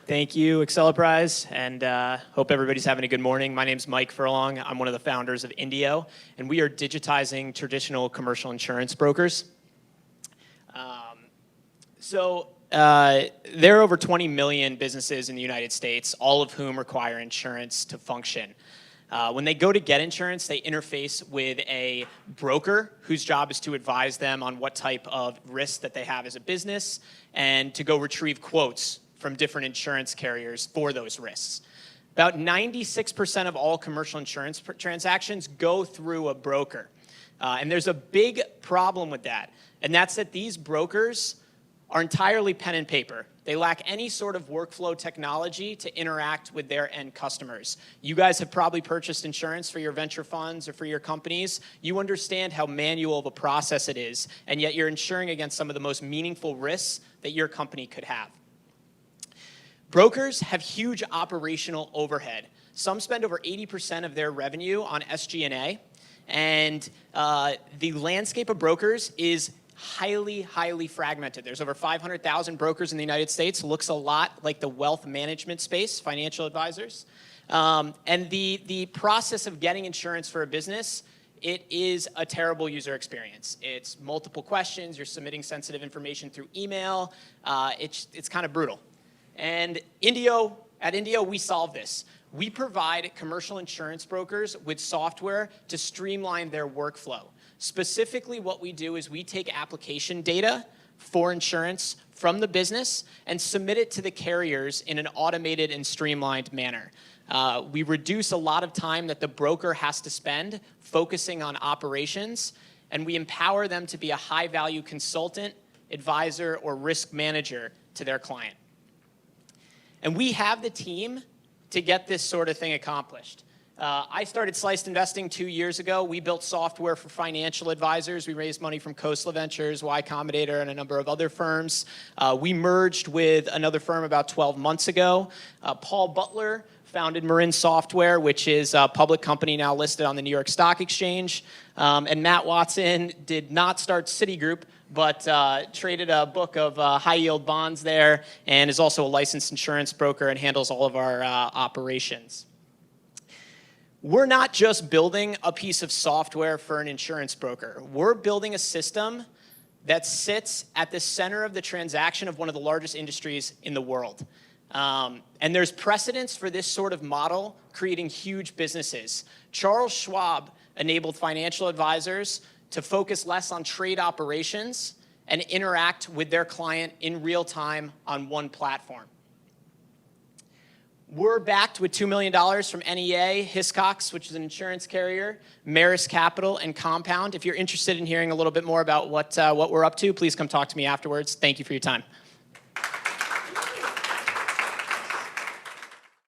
Thank you, Acceleprise, and hope everybody's having a good morning. My name's Mike Furlong. I'm one of the founders of Indio, and we are digitizing traditional commercial insurance brokers. There are over 20 million businesses in the United States, all of whom require insurance to function. When they go to get insurance, they interface with a broker whose job is to advise them on what type of risk that they have as a business and to go retrieve quotes from different insurance carriers for those risks. About 96% of all commercial insurance transactions go through a broker. And there's a big problem with that, and that's that these brokers are entirely pen and paper. They lack any sort of workflow technology to interact with their end customers. You guys have probably purchased insurance for your venture funds or for your companies. You understand how manual of a process it is, and yet you're insuring against some of the most meaningful risks that your company could have. Brokers have huge operational overhead. Some spend over 80% of their revenue on SG&A, and the landscape of brokers is highly fragmented. There's over 500,000 brokers in the United States. Looks a lot like the wealth management space, financial advisors. And the process of getting insurance for a business, it is a terrible user experience. It's multiple questions. You're submitting sensitive information through email. It's kind of brutal. And at Indio, we solve this. We provide commercial insurance brokers with software to streamline their workflow. Specifically, what we do is we take application data for insurance from the business and submit it to the carriers in an automated and streamlined manner. We reduce a lot of time that the broker has to spend focusing on operations, and we empower them to be a high-value consultant, advisor, or risk manager to their client. And we have the team to get this sort of thing accomplished. I started Sliced Investing 2 years ago. We built software for financial advisors. We raised money from Khosla Ventures, Y Combinator, and a number of other firms. We merged with another firm about 12 months ago. Paul Butler founded Marin Software, which is a public company now listed on the New York Stock Exchange. And Matt Watson did not start Citigroup, but traded a book of high-yield bonds there and is also a licensed insurance broker and handles all of our operations. We're not just building a piece of software for an insurance broker. We're building a system that sits at the center of the transaction of one of the largest industries in the world. And there's precedence for this sort of model creating huge businesses. Charles Schwab enabled financial advisors to focus less on trade operations and interact with their client in real time on one platform. We're backed with $2 million from NEA, Hiscox, which is an insurance carrier, Maris Capital, and Compound. If you're interested in hearing a little bit more about what we're up to, please come talk to me afterwards. Thank you for your time.